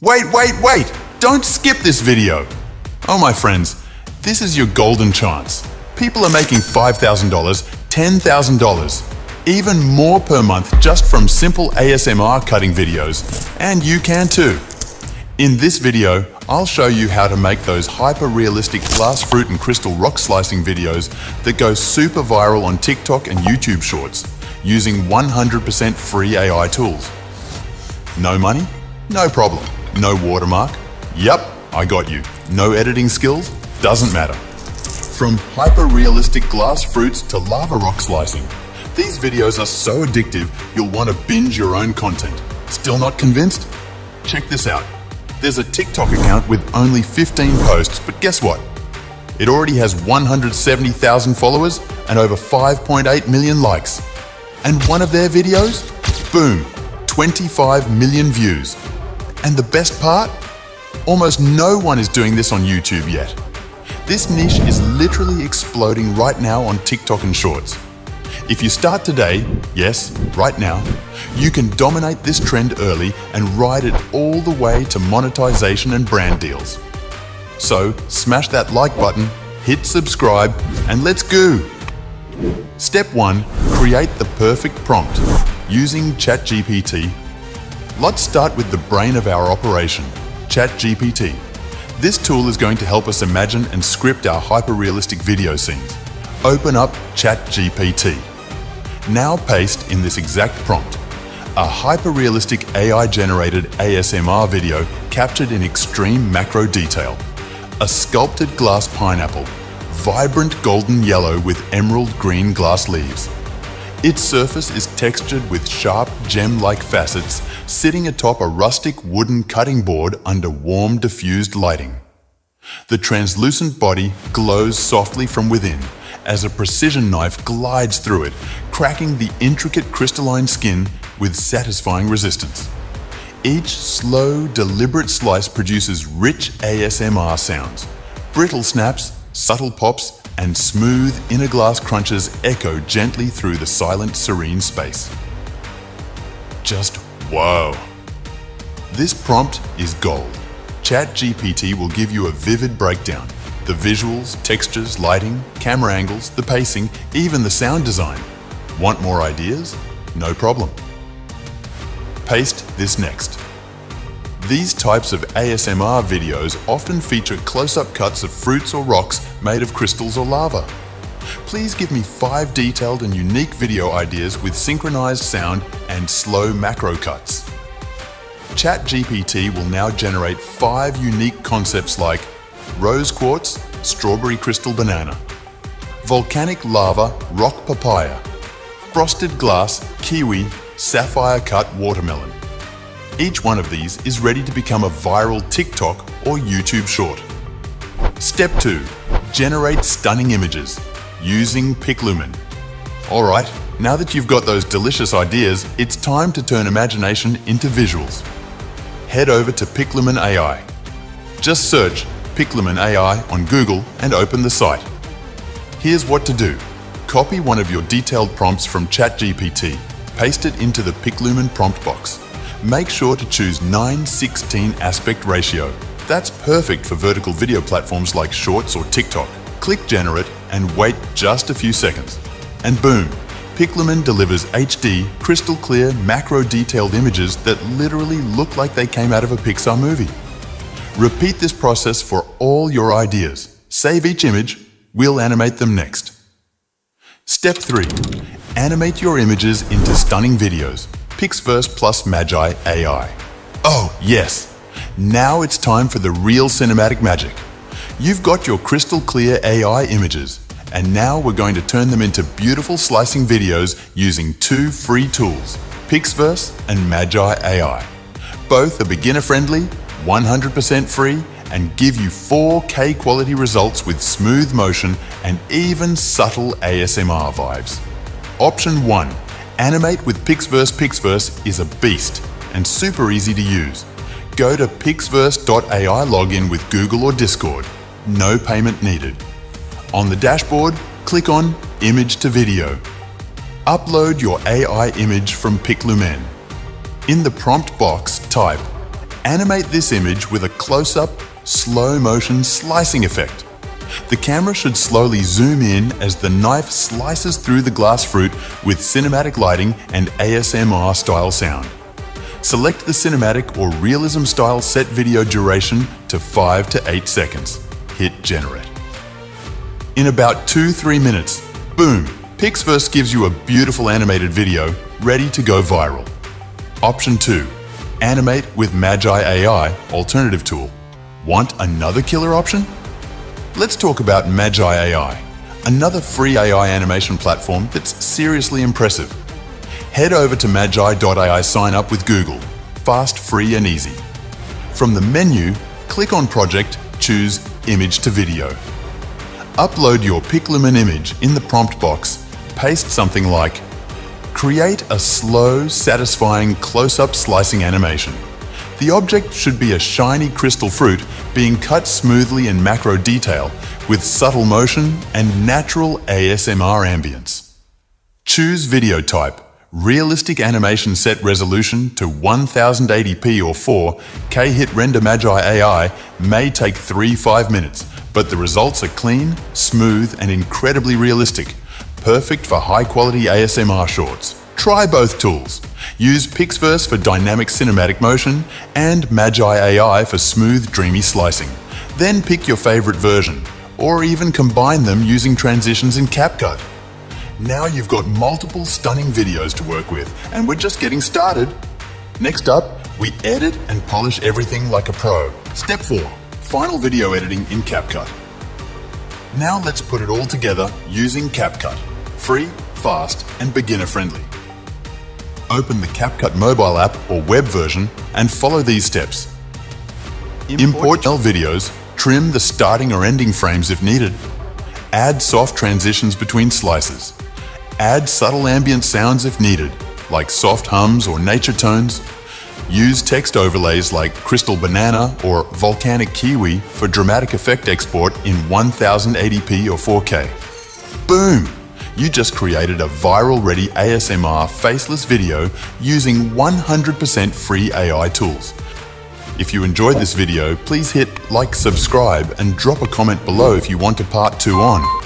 Wait! Don't skip this video! Oh my friends, this is your golden chance. People are making $5,000, $10,000, even more per month just from simple ASMR cutting videos, and you can too. In this video, I'll show you how to make those hyper-realistic glass fruit and crystal rock slicing videos that go super viral on TikTok and YouTube Shorts using 100% free AI tools. No money? No problem. No watermark? Yup, I got you. No editing skills? Doesn't matter. From hyper-realistic glass fruits to lava rock slicing, these videos are so addictive you'll want to binge your own content. Still not convinced? Check this out. There's a TikTok account with only 15 posts, but guess what? It already has 170,000 followers and over 5.8 million likes. And one of their videos? Boom! 25 million views. And the best part? Almost no one is doing this on YouTube yet. This niche is literally exploding right now on TikTok and Shorts. If you start today, yes, right now, you can dominate this trend early and ride it all the way to monetization and brand deals. So, smash that like button, hit subscribe, and let's go! Step 1. Create the perfect prompt using ChatGPT. Let's start with the brain of our operation, ChatGPT. This tool is going to help us imagine and script our hyper-realistic video scenes. Open up ChatGPT. Now paste in this exact prompt a hyper-realistic AI-generated ASMR video captured in extreme macro detail. A sculpted glass pineapple, vibrant golden yellow with emerald green glass leaves. Its surface is textured with sharp gem-like facets sitting atop a rustic wooden cutting board under warm diffused lighting. The translucent body glows softly from within as a precision knife glides through it, cracking the intricate crystalline skin with satisfying resistance. Each slow, deliberate slice produces rich ASMR sounds. Brittle snaps, subtle pops, and smooth inner glass crunches echo gently through the silent, serene space. Just whoa! This prompt is gold. ChatGPT will give you a vivid breakdown. The visuals, textures, lighting, camera angles, the pacing, even the sound design. Want more ideas? No problem. Paste this next. These types of ASMR videos often feature close-up cuts of fruits or rocks made of crystals or lava. Please give me 5 detailed and unique video ideas with synchronized sound and slow macro cuts. ChatGPT will now generate 5 unique concepts like rose quartz, strawberry crystal banana, volcanic lava, rock papaya, frosted glass, kiwi, sapphire cut watermelon. Each one of these is ready to become a viral TikTok or YouTube short. Step 2. Generate stunning images using Piclumen. Alright, now that you've got those delicious ideas, it's time to turn imagination into visuals. Head over to Piclumen AI. Just search Piclumen AI on Google and open the site. Here's what to do. Copy one of your detailed prompts from ChatGPT, paste it into the Piclumen prompt box. Make sure to choose 9:16 aspect ratio. That's perfect for vertical video platforms like Shorts or TikTok. Click Generate and wait just a few seconds. And boom, Piclumen delivers HD, crystal clear, macro detailed images that literally look like they came out of a Pixar movie. Repeat this process for all your ideas. Save each image, we'll animate them next. Step 3. Animate your images into stunning videos. Pixverse plus Magi AI. Oh yes! Now it's time for the real cinematic magic. You've got your crystal clear AI images, and now we're going to turn them into beautiful slicing videos using 2 free tools, Pixverse and Magi AI. Both are beginner-friendly, 100% free, and give you 4K quality results with smooth motion and even subtle ASMR vibes. Option 1. Animate with Pixverse. Pixverse is a beast and super easy to use. Go to pixverse.ai, log in with Google or Discord. No payment needed. On the dashboard, click on Image to Video. Upload your AI image from Piclumen. In the prompt box, type Animate this image with a close-up, slow-motion slicing effect. The camera should slowly zoom in as the knife slices through the glass fruit with cinematic lighting and ASMR style sound. Select the cinematic or realism style set video duration to 5 to 8 seconds. Hit generate. In about 2-3 minutes, boom, Pixverse gives you a beautiful animated video ready to go viral. Option 2. Animate with Magi AI alternative tool. Want another killer option? Let's talk about Magi AI, another free AI animation platform that's seriously impressive. Head over to magi.ai, sign up with Google. Fast, free and easy. From the menu, click on Project, choose Image to Video. Upload your Pixlumen image in the prompt box. Paste something like, create a slow, satisfying close-up slicing animation. The object should be a shiny crystal fruit being cut smoothly in macro detail with subtle motion and natural ASMR ambience. Choose video type. Realistic animation set resolution to 1080p or 4K. Hit render. Magi AI may take 3-5 minutes, but the results are clean, smooth and incredibly realistic. Perfect for high-quality ASMR shorts. Try both tools. Use Pixverse for dynamic cinematic motion and Magi AI for smooth, dreamy slicing. Then pick your favorite version, or even combine them using transitions in CapCut. Now you've got multiple stunning videos to work with, and we're just getting started. Next up, we edit and polish everything like a pro. Step 4. Final video editing in CapCut. Now let's put it all together using CapCut. Free, fast, and beginner-friendly. Open the CapCut mobile app or web version and follow these steps. Import your videos, trim the starting or ending frames if needed. Add soft transitions between slices. Add subtle ambient sounds if needed, like soft hums or nature tones. Use text overlays like Crystal Banana or Volcanic Kiwi for dramatic effect export in 1080p or 4K. Boom! You just created a viral-ready ASMR faceless video using 100% free AI tools. If you enjoyed this video, please hit like, subscribe, and drop a comment below if you want a part 2 on.